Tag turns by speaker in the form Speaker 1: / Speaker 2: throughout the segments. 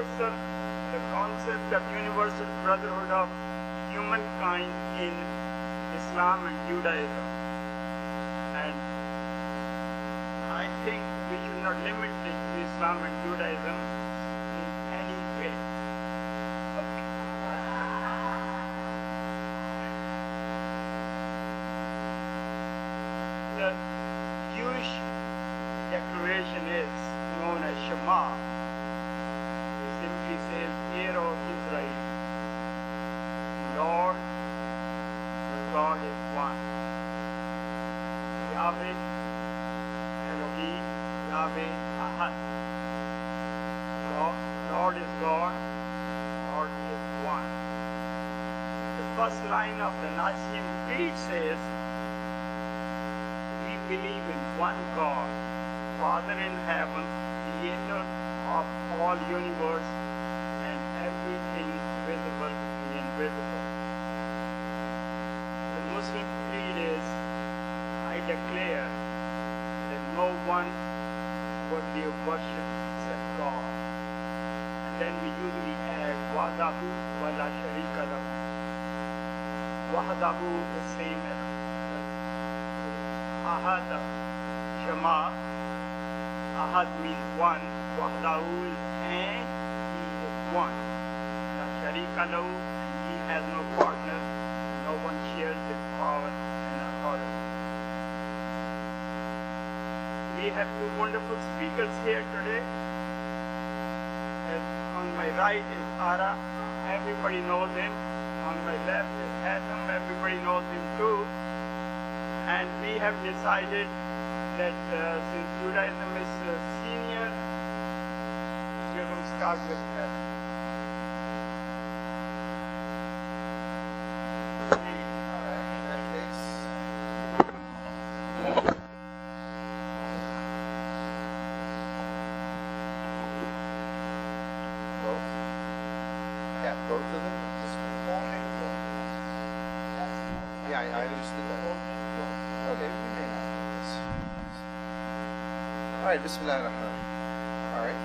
Speaker 1: the concept of universal brotherhood of humankind in Islam and Judaism. And I think we should not limit it to Islam and Judaism in any way. The Jewish declaration is known as Shema. It simply says, "Hear, O Israel, Lord, the God is one. Yahweh, Elohim, Yahweh, Ahad. Lord is God, Lord is one." The first line of the Nicene Creed says, "We believe in one God, Father in heaven, creator of all universe and everything visible and invisible." The Muslim creed is, "I declare that no one worthy of worship except God." And then we usually add wahdahu wa la sharika lahu. Wahdahu the same as Ahad, Shema. Ahad means one. Wahdahu is and he is one. La sharika lahu, and he has no partner. No one shares his power and authority. We have two wonderful speakers here today. On my right is Ara, everybody knows him. On my left is Haytham, everybody knows him too. And we have decided that since Judaism is senior, we're going to start with Haytham.
Speaker 2: Both of them? Yeah, I understood that. Okay, we may not do this. Alright, Bismillahirrahmanirrahim. Alright.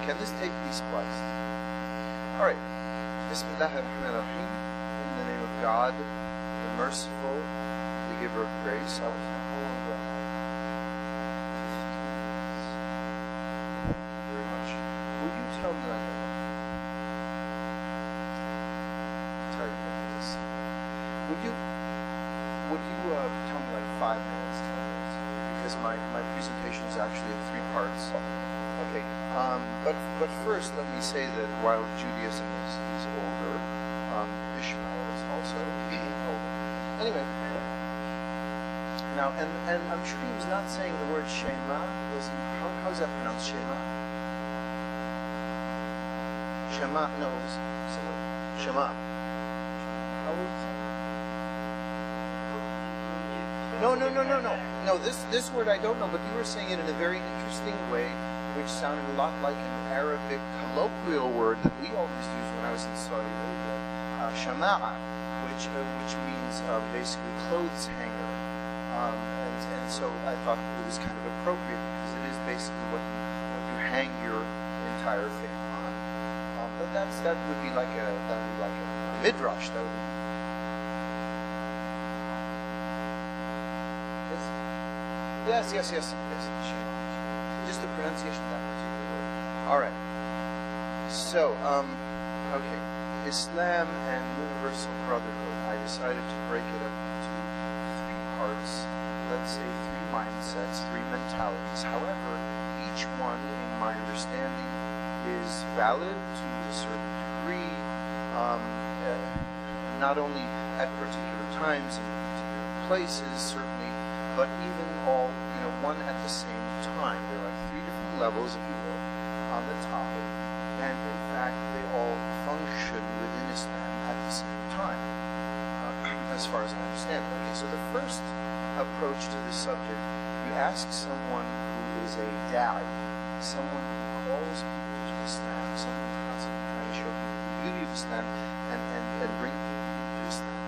Speaker 2: Can this tape be spliced? Alright. Bismillahirrahmanirrahim. In the name of God, the merciful, the giver of grace. I was how long do I have? 15 minutes. Thank you very much. Would you tell me like tell you what this? Would you tell me like 5 minutes, 10 minutes? Because my presentation is actually in 3 parts. Okay, but first let me say that while Judaism is older, Ishmael is also older. Anyway, now, and I'm sure he was not saying the word Shema. How is that pronounced, Shema? Shema, no, it was similar. Shema. How was it? No, this word I don't know, but you were saying it in a very interesting way, which sounded a lot like an Arabic colloquial word that we always use when I was in Saudi Arabia, shama'a, which means basically clothes hanger. And so I thought it was kind of appropriate because it is basically what you hang your entire faith on. But that would be like a midrash. That would be yes. Just the pronunciation of that particular word. Alright. So, okay. Islam and Universal Brotherhood. I decided to break it up into 3 parts. Let's say 3 mindsets, 3 mentalities. However, each one, in my understanding, is valid to a certain degree, not only at particular times and particular places, certainly, but even all, one at the same time. There are like three different levels, if you will, on the topic, and in fact, they all function within Islam at the same time, as far as I understand. Okay, so the first approach to this subject, you ask someone who is a da'i, someone who calls people to Islam, someone who's constantly trying to show people the beauty of Islam and bring people into Islam.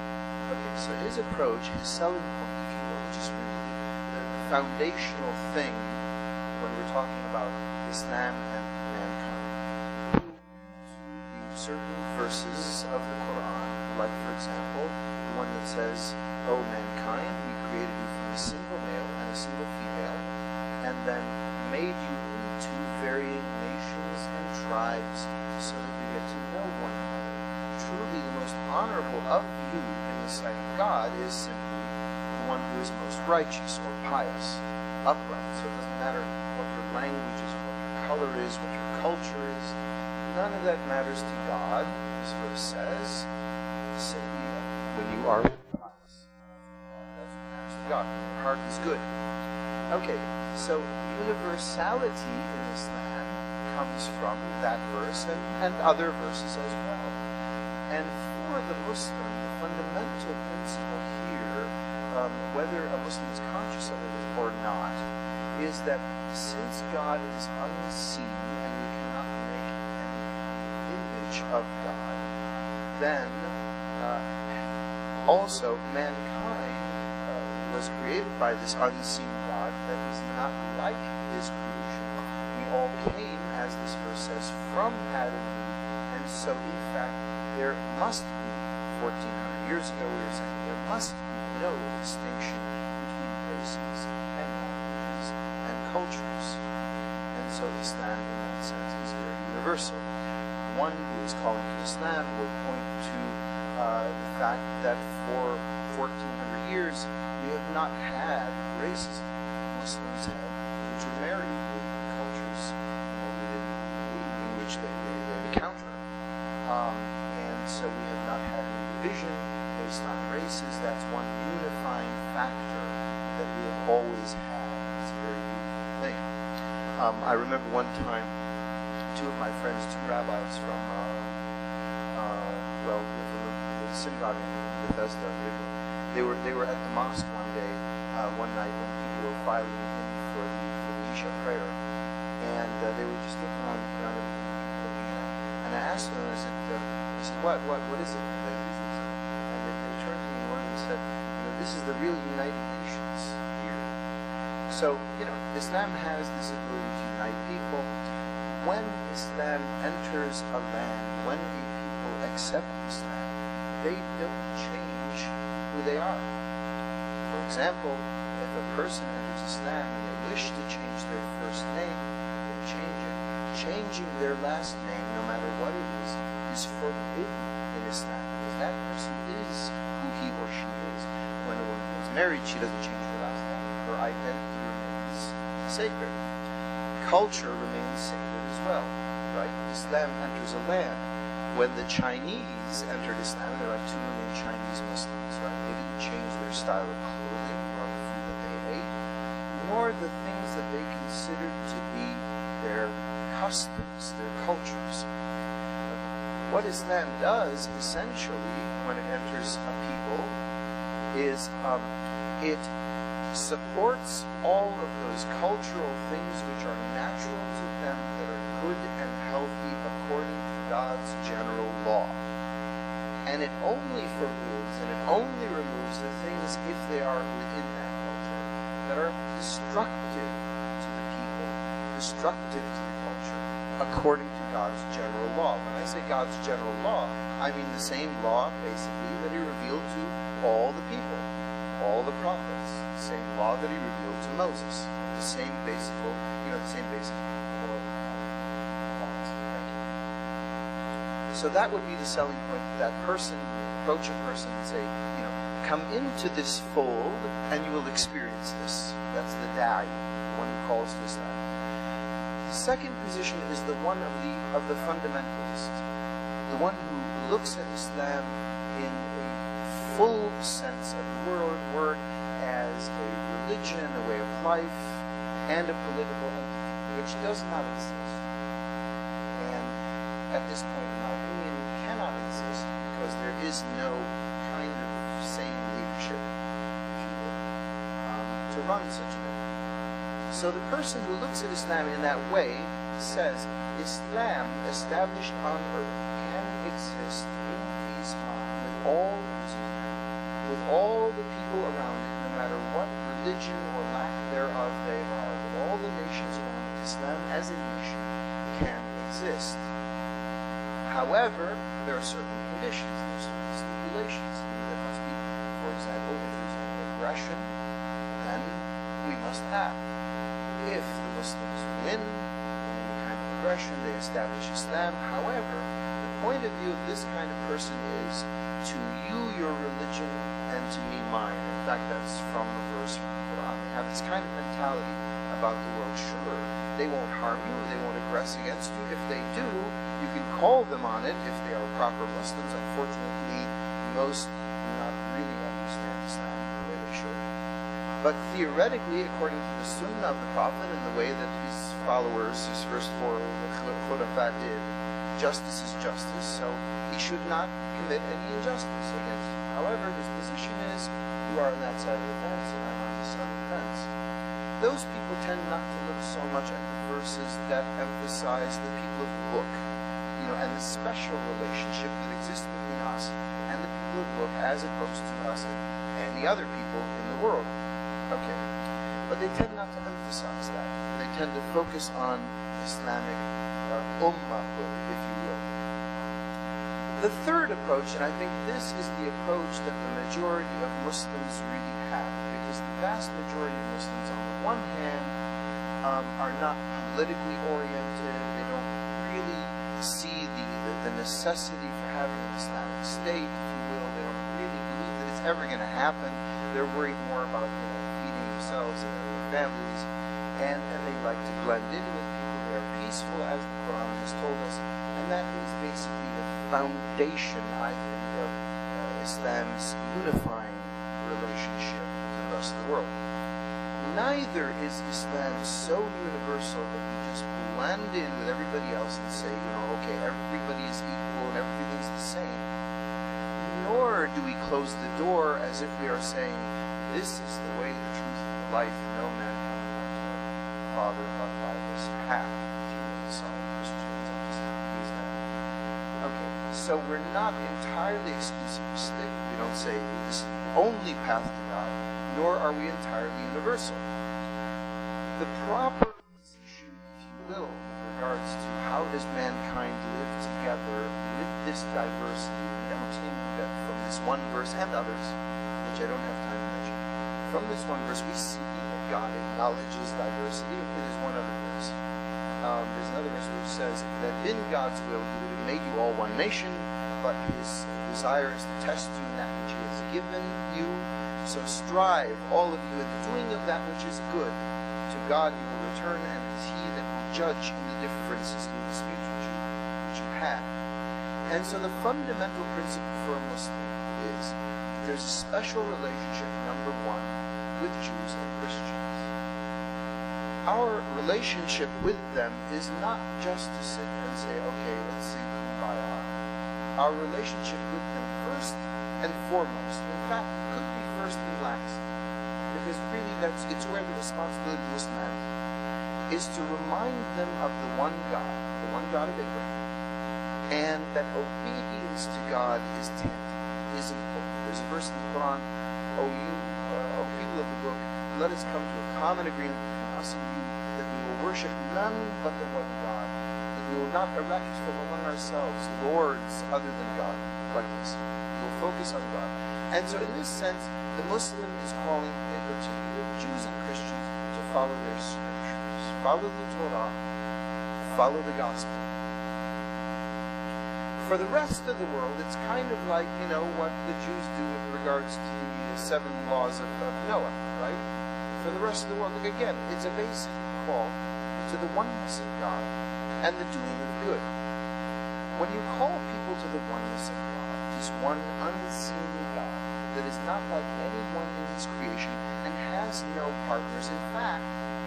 Speaker 2: Okay, so his approach, his selling point, if you will, which is really the foundational thing when we're talking about Islam and mankind. Certain verses of the Quran, like for example, the one that says, "O mankind, we created you from a single male and a single female, and then made you into varying nations and tribes so that you get to know one another. Truly the most honorable of you in the sight of God is simply the one who is most righteous or pious, upright." So it doesn't matter what your language is, what your color is, what your culture is. None of that matters to God, this verse says. Simply when you are pious. That's what matters to God. Your heart is good. Okay, so universality in Islam comes from that verse and other verses as well. And for the Muslim, the fundamental principle here, whether a Muslim is conscious of it or not, is that since God is unseen and we cannot make an image of God, then also mankind was created by this unseen God that is not like his creation. We all came, as this verse says, from Adam and Eve, and so in fact there must be, 1400 years ago we were saying, there must be no distinction between races and languages and cultures. And so Islam in that sense is very universal. One who is calling to Islam will point to the fact that for 1400 years we have not had racism. Muslims have intermarried with cultures in which they encounter. And so we have not had any division based on races. That's one unifying factor that we have always had. It's a very beautiful thing. I remember one time, two of my friends, two rabbis from from the synagogue in Bethesda, they were at the mosque one day, one night when people were filing in for the Isha prayer, and they were just looking around looking at, and I asked them, I said, what is it? And they turned to me and one of them said, this is the real United Nations here. So, Islam has this ability to unite people. When Islam enters a land, when a people accept Islam, they don't change who they are. For example, if a person enters Islam and they wish to change their first name, they change it. Changing their last name, no matter what it is forbidden in Islam, because that person is who he or she is. When a woman is married, she doesn't change her last name. Her identity remains sacred. Culture remains sacred as well, right? Islam enters a land. When the Chinese entered Islam, there are 2 million Chinese Muslims, right? They didn't change their style of clothing or the food that they ate, nor the things that they considered to be their customs, their cultures. What Islam does, essentially, when it enters a people, is it supports all of those cultural things which are natural to them, that are good and healthy according to God's general law. And it only forbids and it only removes the things, if they are within that culture, that are destructive to the people, destructive to the culture, according to God's general law. When I say God's general law, I mean the same law, basically, that He revealed to all the people, all the prophets. The same law that He revealed to Moses. The same basic, the same basic moral laws. So that would be the selling point to that person. Approach a person and say, come into this fold and you will experience this. That's the da'i, the one who calls to Islam. The second position is the one of the fundamentalists, the one who looks at Islam in a full sense of the word as a religion, a way of life, and a political entity, which does not exist. And at this point, in my opinion, cannot exist because there is no kind of sane leadership, if you will, to run such a thing. So the person who looks at Islam in that way says, Islam established on earth can exist in peace with all with all the people around it, no matter what religion or lack thereof they are, with all the nations around it, Islam as a nation can exist. However, there are certain conditions, there are certain stipulations. There must be, for example, if there's an aggression, then we must act. If the Muslims win any kind of aggression, they establish Islam. However, the point of view of this kind of person is to you your religion and to me mine. In fact, that's from the verse from the Quran. They have this kind of mentality about the world. Sure, they won't harm you, they won't aggress against you. If they do, you can call them on it if they are proper Muslims. Unfortunately, most do not really understand Islam the way they should. But theoretically, according to the Sunnah of the Prophet and the way that his followers, his first four, the Khulafa, did, justice is justice, so he should not commit any injustice against you. However, his position is, you are on that side of the fence and I'm on this side of the fence. Those people tend not to look so much at the verses that emphasize the people of the book, and the special relationship that exists between us and the people of the book as opposed to us and the other people in the world. Okay. But they tend not to emphasize that. They tend to focus on Islamic ummahhood, if you will. The third approach, and I think this is the approach that the majority of Muslims really have, because the vast majority of Muslims, on the one hand, are not politically oriented. They don't really see the necessity for having an Islamic state, if you will. They don't really believe that it's ever going to happen. They're worried more about feeding themselves and their families, and they like to blend in with people. They're peaceful, as the Quran has told us, and that is basically the foundation, I think, of Islam's unifying relationship with the rest of the world. Neither is Islam so universal that we just blend in with everybody else and say, okay, everybody is equal and everything's the same. Nor do we close the door as if we are saying, this is the way, the truth, and the life, no man comes unto the Father but by this path. Okay, so we're not entirely exclusivistic. We don't say this is the only path to God, nor are we entirely universal. The proper position, if you will, with regards to how does mankind live together with this diversity, noting that from this one verse and others, which I don't have time to mention, from this one verse we see that God acknowledges diversity. There's one other verse. There's another verse which says that in God's will He would have made you all one nation, but His desire is to test you in that which He has given you. So strive, all of you, in the doing of that which is good. To God you will return, and it is He that will judge in the differences and disputes which you have. And so the fundamental principle for a Muslim is there's a special relationship, number one, with Jews and Christians. Our relationship with them is not just to sit and say, okay, let's sing Kumbaya. Our relationship with them, first and foremost, in fact, could be first and last, because really it's where the responsibility of Islam is to remind them of the one God of Abraham, and that obedience to God is tangible, is important. There's a verse in the Quran, O people of the book, let us come to a common agreement between us and you, that we will worship none but the one God, that we will not erect from among ourselves lords other than God, like this. We will focus on God. And so in this sense, the Muslim is calling, in particular, Jews and Christians to follow their scriptures, follow the Torah, follow the gospel. For the rest of the world, it's kind of like, what the Jews do with regards to the 7 laws of Noah, right? For the rest of the world, look again, it's a basic call to the oneness of God and the doing of good. When you call people to the oneness of God, this one unseen God that is not like anyone in his creation and has no partners, in fact,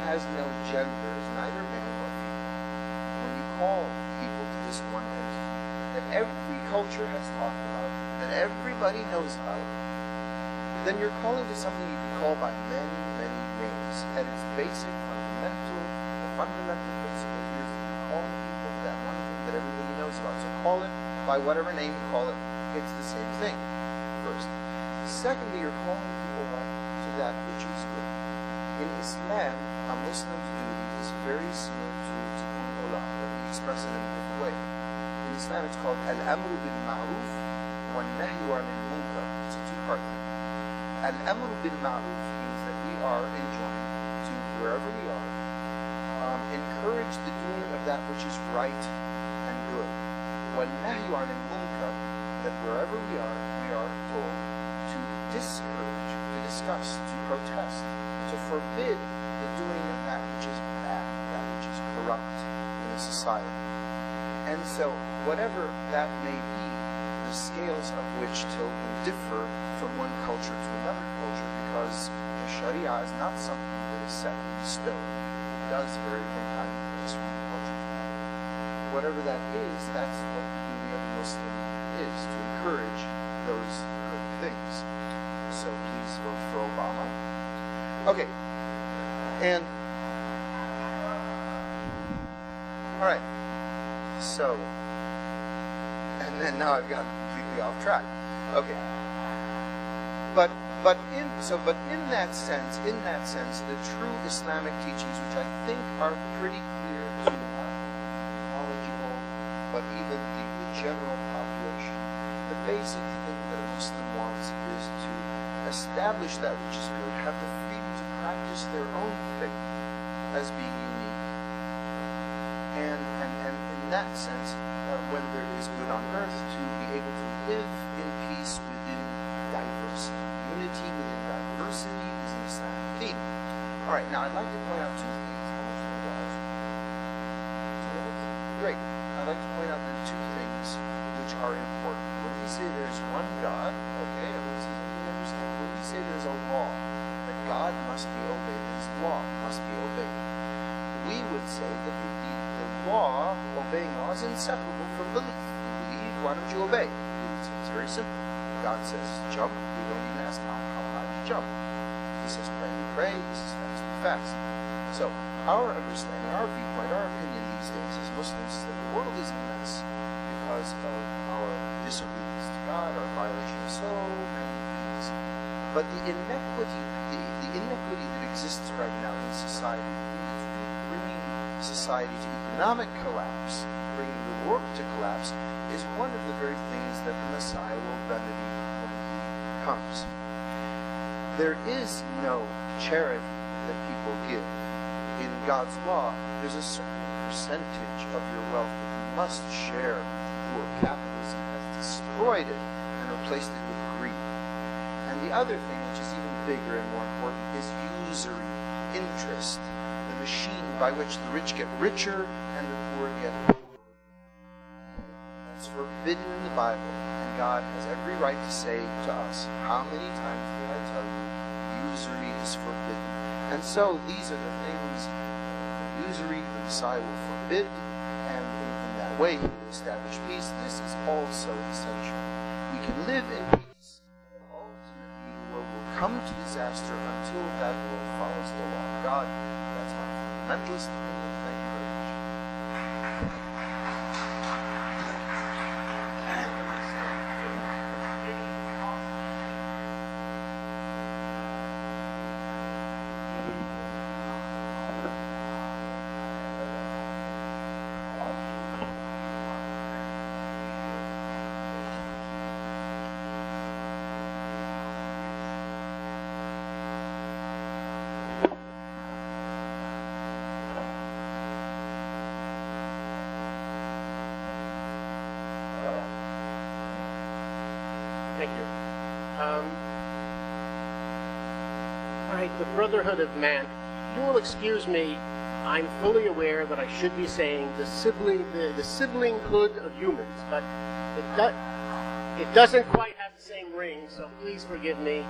Speaker 2: has no genders, neither male nor female. When you call people to this one entity that every culture has talked about, that everybody knows about, then you're calling to something you can call by many, many names. At its basic, the fundamental principle here is that you're calling people to that one thing that everybody knows about. So call it by whatever name you call it. It's the same thing, first. Secondly, you're calling people to that which is good. In Islam, a Muslim's duty is very similar to tikkun ola. Let me express it in a different way. In Islam, it's called al-amru bil-ma'ruf wa nahyu anil munkar. It's a two-part thing. Al-amru bil-ma'ruf means that we are enjoined to, wherever we are, encourage the doing of that which is right and good. Wa nahyu anil munkar, that wherever we are told to discourage, to discuss, to protest, to forbid the doing of that which is bad, that which is corrupt in a society. And so, whatever that may be, the scales of which will differ from one culture to another culture, because the Sharia is not something that is set in stone. It does vary from time to place from one culture to another. Whatever that is, that's what the duty of a Muslim is, to encourage those good things. So please vote for Obama. Okay. And all right. So, and then now I've gotten completely off track. Okay. But in that sense, the true Islamic teachings, which I think are pretty clear to knowledgeable, but even the general population, the basic thing that a Muslim wants is to establish that which is good, have the freedom to practice their own faith as being unique. And in that sense, when there is good on earth, to be able to live in peace within diversity. Unity within diversity is an Islamic theme. All right, now I'd like to point out two things. How much time do I have? 2 minutes? Great. I'd like to point out then two things which are important. When we say there's one God, okay, everyone says, I understand. When we say there's a law, that God must be obeyed, His law must be obeyed, we would say that the law, obeying law, is inseparable from belief. You believe, why don't you obey? It's very simple. God says jump, we don't even ask how high you jump. He says pray, we pray. He says fast, we fast. So our understanding, our viewpoint, our opinion these days as Muslims is that the world is a mess because of our disobedience to God, our violation of so many things. But the inequity that exists right now in society, bringing society to economic collapse, bringing the world to collapse, is one of the very things that the Messiah will remedy when he comes. There is no charity that people give. In God's law, there's a certain percentage of your wealth that you must share with the poor. Capitalism has destroyed it and replaced it with greed. And the other thing, which is even bigger and more important, is usury, interest, the machine by which the rich get richer and the poor get poorer. It's forbidden in the Bible, and God has every right to say to us, how many times did I tell you, usury is forbidden? And so these are the things, usury, the Messiah will forbid, and in that way he will establish peace. This is also essential. We can live in peace, but ultimately the world will come to disaster until that world follows the law of God. That's my fundamentalist opinion. Thank you very much.
Speaker 3: Thank you. All right, the Brotherhood of Man. You will excuse me I'm fully aware that I should be saying the siblinghood of humans, but it doesn't quite have the same ring, so please forgive me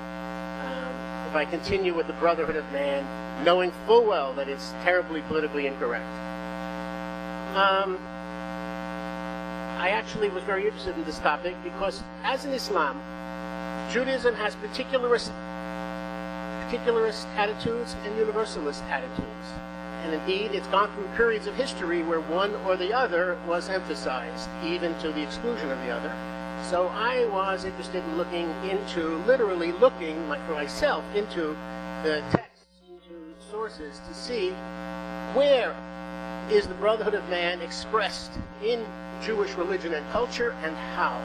Speaker 3: if I continue with the Brotherhood of Man, knowing full well that it's terribly politically incorrect. I actually was very interested in this topic because, as in Islam, Judaism has particularist attitudes and universalist attitudes. And indeed, it's gone through periods of history where one or the other was emphasized, even to the exclusion of the other. So I was interested in literally looking for myself into the texts, into sources, to see where is the Brotherhood of Man expressed in Jewish religion and culture, and how.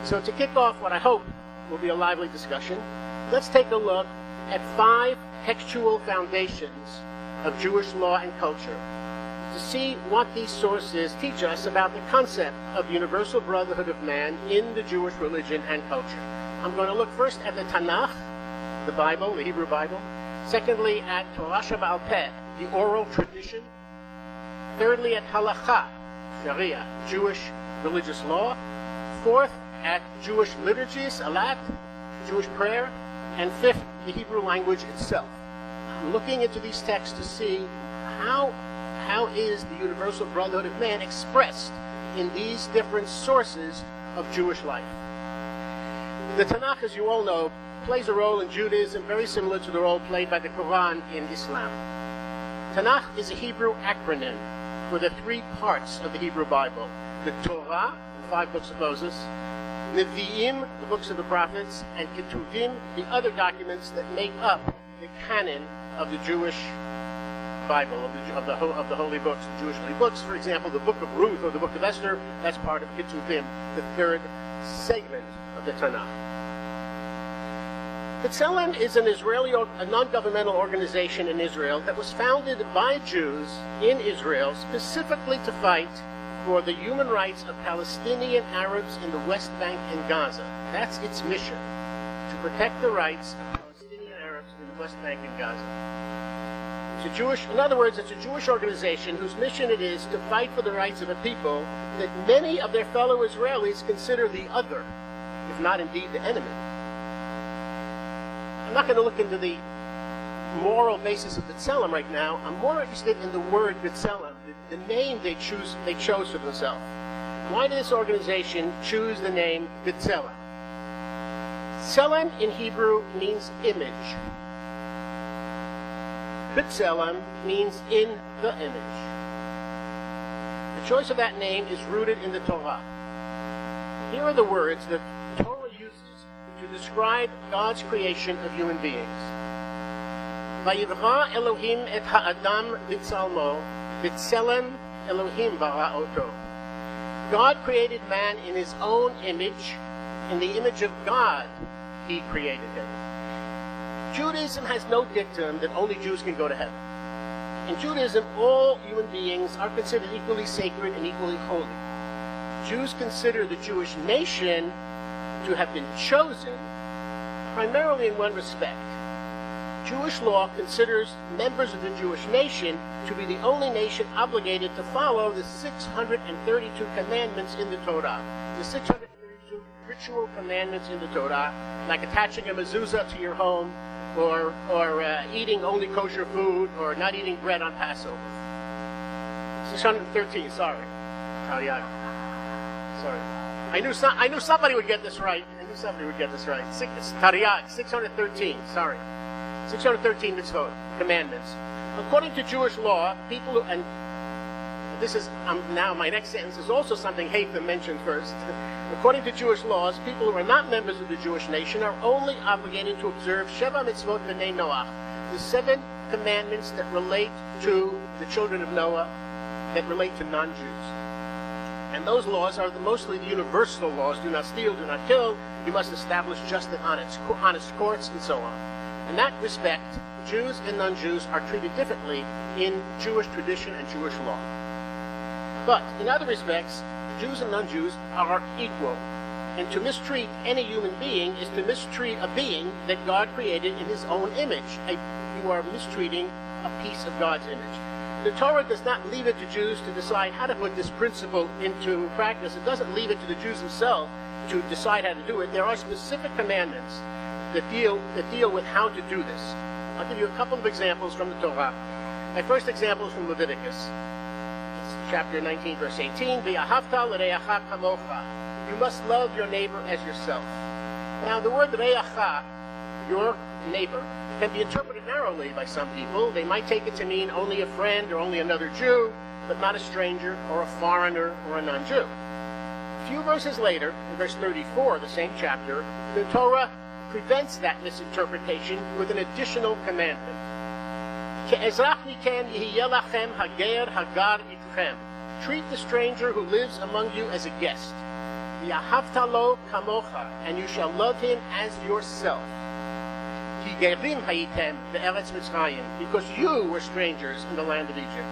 Speaker 3: So to kick off what I hope will be a lively discussion, let's take a look at 5 textual foundations of Jewish law and culture to see what these sources teach us about the concept of universal brotherhood of man in the Jewish religion and culture. I'm going to look first at the Tanakh, the Bible, the Hebrew Bible. Secondly, at Torah She'ba'al Peh, the oral tradition. Thirdly, at Halakha, Sharia, Jewish religious law. Fourth, at Jewish liturgies, Alat, Jewish prayer. And fifth, the Hebrew language itself. I'm looking into these texts to see how is the universal brotherhood of man expressed in these different sources of Jewish life. The Tanakh, as you all know, plays a role in Judaism very similar to the role played by the Quran in Islam. Tanakh is a Hebrew acronym for the 3 parts of the Hebrew Bible: the Torah, the 5 books of Moses, Nevi'im, the books of the prophets, and Ketuvim, the other documents that make up the canon of the Jewish Bible, of the holy books, the Jewish holy books. For example, the book of Ruth or the book of Esther, that's part of Ketuvim, the 3rd segment of the Tanakh. B'Tselem is a non-governmental organization in Israel that was founded by Jews in Israel specifically to fight for the human rights of Palestinian Arabs in the West Bank and Gaza. That's its mission, to protect the rights of Palestinian Arabs in the West Bank and Gaza. In other words, it's a Jewish organization whose mission it is to fight for the rights of a people that many of their fellow Israelis consider the other, if not indeed the enemy. I'm not going to look into the moral basis of B'Tselem right now. I'm more interested in the word B'Tselem, the name they chose for themselves. Why did this organization choose the name B'Tselem? Tselem in Hebrew means image. B'Tselem means in the image. The choice of that name is rooted in the Torah. Here are the words that Torah uses to describe God's creation of human beings. Vayivra Elohim et ha'adam b'tzalmo, b'tselem Elohim bara'oto. God created man in his own image. In the image of God, he created him. Judaism has no dictum that only Jews can go to heaven. In Judaism, all human beings are considered equally sacred and equally holy. Jews consider the Jewish nation to have been chosen primarily in one respect. Jewish law considers members of the Jewish nation to be the only nation obligated to follow the 632 commandments in the Torah. The 632 ritual commandments in the Torah, like attaching a mezuzah to your home, or eating only kosher food, or not eating bread on Passover. 613, sorry. Sorry. I knew somebody would get this right. Tariq, 613, sorry. 613 mitzvot, commandments. According to Jewish law, people who, and this is, now my next sentence is also something Haytham mentioned first. According to Jewish laws, people who are not members of the Jewish nation are only obligated to observe Sheva mitzvot b'nei Noach, the 7 commandments that relate to the children of Noah, that relate to non-Jews. And those laws are mostly the universal laws: do not steal, do not kill, you must establish just and honest courts, and so on. In that respect, Jews and non-Jews are treated differently in Jewish tradition and Jewish law. But in other respects, Jews and non-Jews are equal. And to mistreat any human being is to mistreat a being that God created in his own image. You are mistreating a piece of God's image. The Torah does not leave it to Jews to decide how to put this principle into practice. It doesn't leave it to the Jews themselves to decide how to do it. There are specific commandments that deal with how to do this. I'll give you a couple of examples from the Torah. My first example is from Leviticus. It's chapter 19, verse 18. V'ahavta l'reacha kamocha. You must love your neighbor as yourself. Now, the word reacha, your neighbor, can be interpreted narrowly by some people. They might take it to mean only a friend or only another Jew, but not a stranger or a foreigner or a non-Jew. A few verses later, in verse 34 of the same chapter, the Torah prevents that misinterpretation with an additional commandment. Treat the stranger who lives among you as a guest. And you shall love him as yourself. Because you were strangers in the land of Egypt.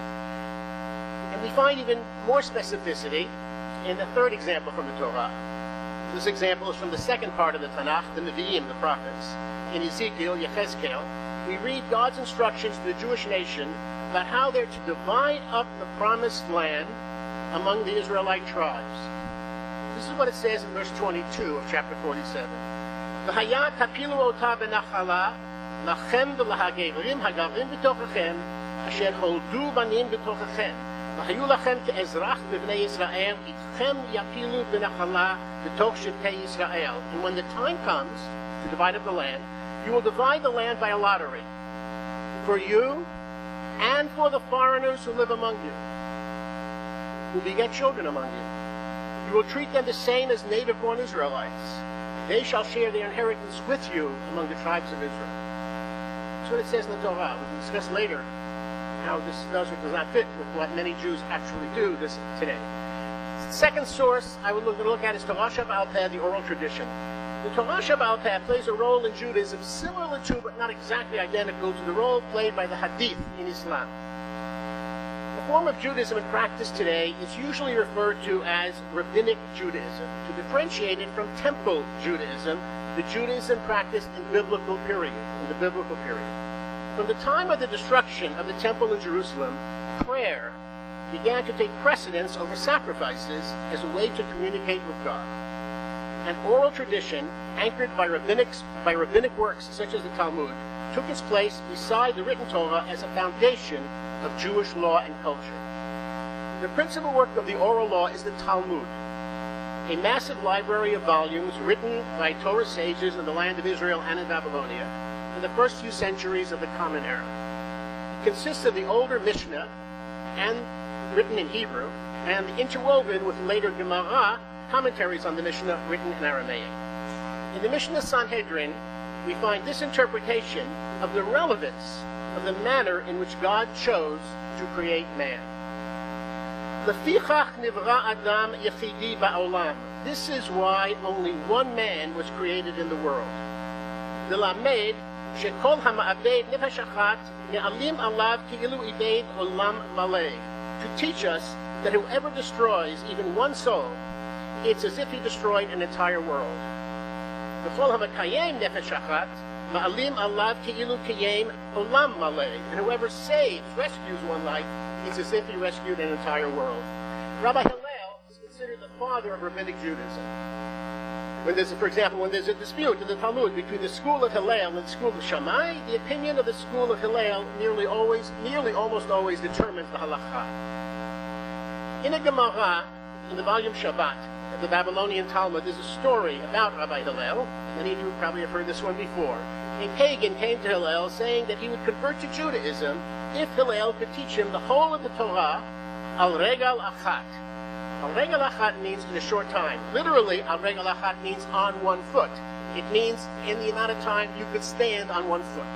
Speaker 3: And we find even more specificity in the third example from the Torah. This example is from the second part of the Tanakh, the Nevi'im, the prophets. In Ezekiel, Yechezkel, we read God's instructions to the Jewish nation about how they're to divide up the promised land among the Israelite tribes. This is what it says in verse 22 of chapter 47. V'haya tapilu ota benachala lachem v'lahagevrim hagavrim b'tochachem asher holdu banim b'tochachem v'hayu lachem ke'ezrach b'bnei Yisrael itchem yapilu benachala b'toch shebtei Yisrael. And when the time comes to divide up the land, you will divide the land by a lottery for you and for the foreigners who live among you, who beget children among you. You will treat them the same as native-born Israelites. They shall share their inheritance with you among the tribes of Israel. That's what it says in the Torah. We'll discuss later how this does or does not fit with what many Jews actually do this today. The second source I would look at is Torah She'Ba'al Peh, the oral tradition. The Torah She'Ba'al Peh plays a role in Judaism similar to, but not exactly identical to, the role played by the Hadith in Islam. The form of Judaism in practice today is usually referred to as Rabbinic Judaism, to differentiate it from Temple Judaism, the Judaism practiced in the biblical period. From the time of the destruction of the Temple in Jerusalem, prayer began to take precedence over sacrifices as a way to communicate with God. An oral tradition, anchored by rabbinic works such as the Talmud, took its place beside the written Torah as a foundation of Jewish law and culture. The principal work of the oral law is the Talmud, a massive library of volumes written by Torah sages in the land of Israel and in Babylonia in the first few centuries of the Common Era. It consists of the older Mishnah, and written in Hebrew, and interwoven with later Gemara commentaries on the Mishnah written in Aramaic. In the Mishnah Sanhedrin, we find this interpretation of the relevance of the manner in which God chose to create man. Lefichach nivra adam yechidi ba'olam. This is why only one man was created in the world. L'lamed shekol hama'aved nefesh achat ne'alim alav ki'ilu ived olam maleh. To teach us that whoever destroys even one soul, it's as if he destroyed an entire world. V'chol hamakayem nefesh achat ma'alim alav ki'ilu kiyem olam maleh. And whoever saves, rescues one life, it's as if he rescued an entire world. Rabbi Hillel is considered the father of rabbinic Judaism. For example, when there's a dispute in the Talmud between the school of Hillel and the school of Shammai, the opinion of the school of Hillel nearly almost always determines the halacha. In a Gemara, in the volume Shabbat of the Babylonian Talmud, there's a story about Rabbi Hillel. Many of you probably have heard this one before. A pagan came to Hillel saying that he would convert to Judaism if Hillel could teach him the whole of the Torah al regal achat. Al regal achat means in a short time. Literally, al regal achat means on one foot. It means in the amount of time you could stand on one foot.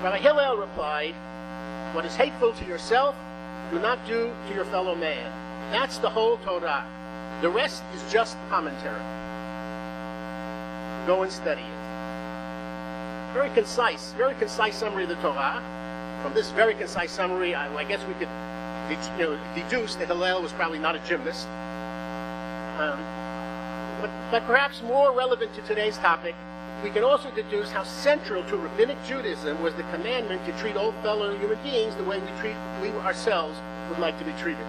Speaker 3: Rabbi Hillel replied, what is hateful to yourself, do not do to your fellow man. That's the whole Torah. The rest is just commentary. Go and study it. Very concise summary of the Torah. From this very concise summary, I guess we could deduce that Hillel was probably not a gymnast. But perhaps more relevant to today's topic we can also deduce how central to Rabbinic Judaism was the commandment to treat all fellow human beings the way we ourselves would like to be treated.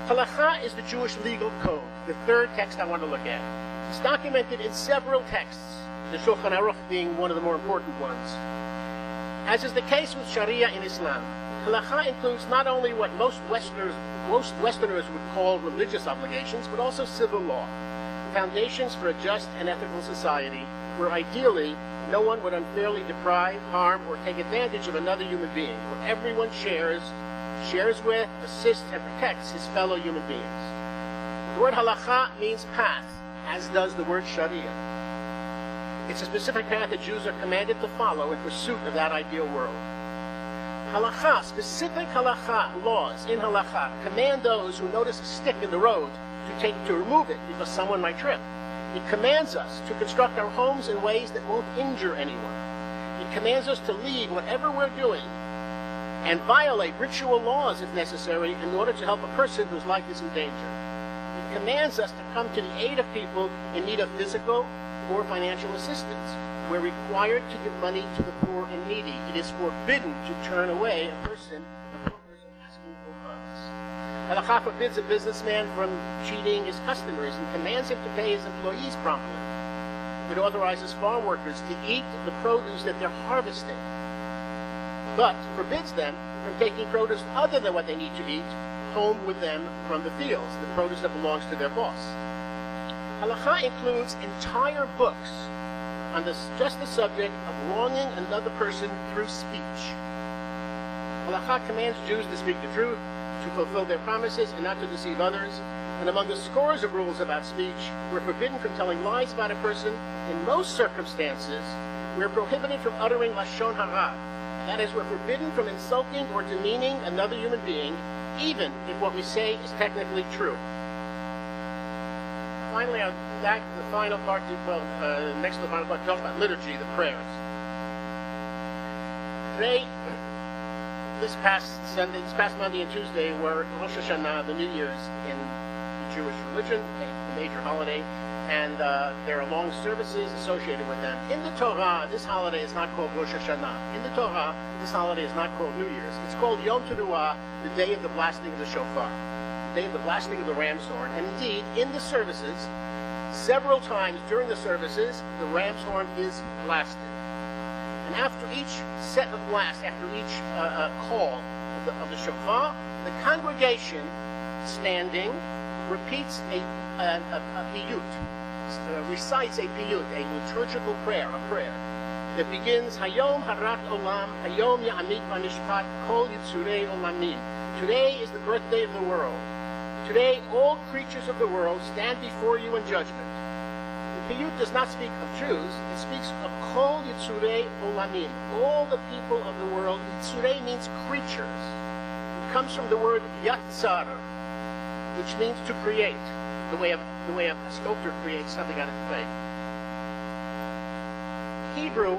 Speaker 3: Halakha is the Jewish legal code, the third text I want to look at. It's documented in several texts, the Shulchan Aruch being one of the more important ones. As is the case with Sharia in Islam, Halakha includes not only what most Westerners would call religious obligations, but also civil law, foundations for a just and ethical society where ideally no one would unfairly deprive, harm, or take advantage of another human being, where everyone shares with, assists, and protects his fellow human beings. The word halakha means path, as does the word sharia. It's a specific path that Jews are commanded to follow in pursuit of that ideal world. Halakha, specific halakha laws in halakha, command those who notice a stick in the road to remove it because someone might trip. It commands us to construct our homes in ways that won't injure anyone. It commands us to leave whatever we're doing and violate ritual laws if necessary in order to help a person whose life is in danger. It commands us to come to the aid of people in need of physical or financial assistance. We're required to give money to the poor and needy. It is forbidden to turn away a poor person asking for funds. Halakha forbids a businessman from cheating his customers and commands him to pay his employees promptly. It authorizes farm workers to eat the produce that they're harvesting, but forbids them from taking produce other than what they need to eat home with them from the fields, the produce that belongs to their boss. Halakha includes entire books on just the subject of wronging another person through speech. Halakha commands Jews to speak the truth, to fulfill their promises, and not to deceive others. And among the scores of rules about speech, we're forbidden from telling lies about a person. In most circumstances, we're prohibited from uttering lashon hara. That is, we're forbidden from insulting or demeaning another human being, even if what we say is technically true. Finally, next to the final part, talks about liturgy, the prayers. Today, this past Monday and Tuesday were Rosh Hashanah, the New Year's in the Jewish religion, a major holiday, and there are long services associated with them. In the Torah, this holiday is not called Rosh Hashanah. In the Torah, this holiday is not called New Year's. It's called Yom Teruah, the day of the blasting of the shofar, the day of the blasting of the ram's horn. And indeed, in the services, several times during the services, the ram's horn is blasted. And after each set of blasts, after each call of the shofar, the congregation, standing, repeats a piyut, recites a piyut, a liturgical prayer, a prayer, that begins, Hayom harat olam, Hayom ya'amid v'nishpat, kol yitzurei olamim. Today is the birthday of the world. Today, all creatures of the world stand before you in judgment. The piyut does not speak of Jews, it speaks of kol yitzurei olamim, all the people of the world. Yitzurei means creatures. It comes from the word yatzar, which means to create, the way a sculptor creates something out of clay. Hebrew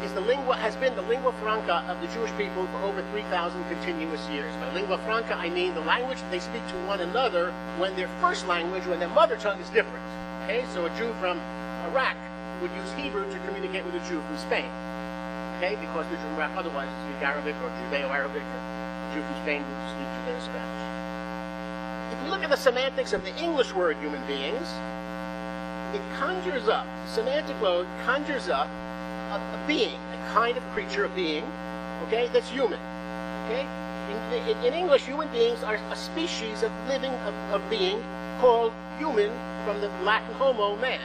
Speaker 3: has been the lingua franca of the Jewish people for over 3,000 continuous years. By lingua franca, I mean the language they speak to one another when their first language, when their mother tongue is different. Okay, so a Jew from Iraq would use Hebrew to communicate with a Jew from Spain. Okay, because the Jew from Iraq otherwise would speak Arabic or Judeo-Arabic, or the Jew from Spain would speak Judeo-Spanish. If we look at the semantics of the English word human beings, it conjures up, the semantic load conjures up a being, a kind of creature, a being, okay, that's human. Okay? In English, human beings are a species of being called human from the Latin homo, man.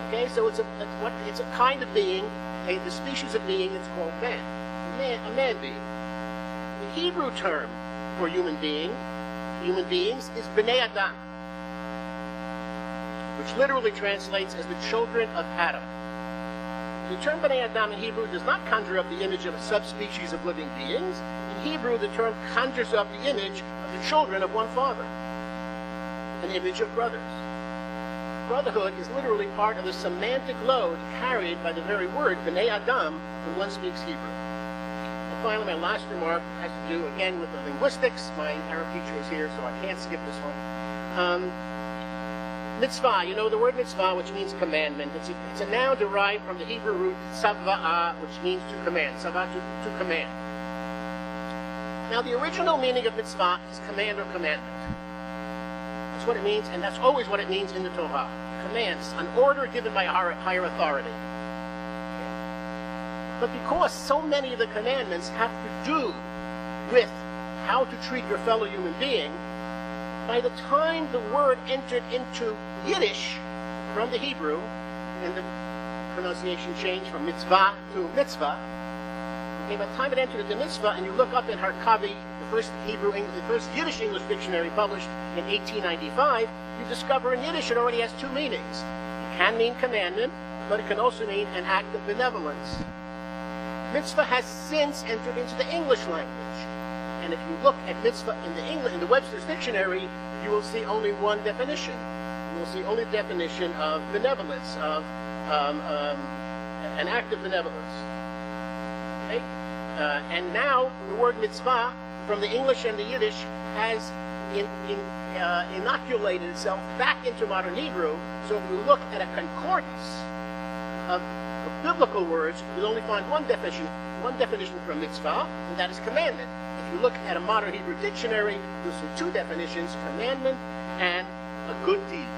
Speaker 3: Okay, so it's a kind of being, the species of being that's called man. A man being. The Hebrew term for human beings is Bnei Adam, which literally translates as the children of Adam. The term Bnei Adam in Hebrew does not conjure up the image of a subspecies of living beings. In Hebrew, the term conjures up the image of the children of one father, an image of brothers. Brotherhood is literally part of the semantic load carried by the very word Bnei Adam when one speaks Hebrew. And finally, my last remark has to do again with the linguistics. My Arab teacher is here, so I can't skip this one. Mitzvah, you know the word mitzvah, which means commandment. It's a noun derived from the Hebrew root tzava'ah, which means to command. Tzava'ah, to command. Now, the original meaning of mitzvah is command or commandment. That's what it means, and that's always what it means in the Torah. Commands, an order given by higher authority. But because so many of the commandments have to do with how to treat your fellow human being, by the time the word entered into Yiddish from the Hebrew, and the pronunciation changed from mitzvah to mitzvah, okay, by the time it entered into mitzvah, and you look up in Harkavi, the first Yiddish English dictionary published in 1895, you discover in Yiddish it already has two meanings. It can mean commandment, but it can also mean an act of benevolence. Mitzvah has since entered into the English language. And if you look at mitzvah in the Webster's dictionary, you will see only one definition. You will see only the definition of benevolence, of an act of benevolence. Okay? And now the word mitzvah from the English and the Yiddish has inoculated itself back into modern Hebrew. So if you look at a concordance of biblical words, you'll only find one definition for mitzvah, and that is commandment. If you look at a modern Hebrew dictionary, you'll see two definitions, commandment and a good deed.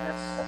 Speaker 3: That's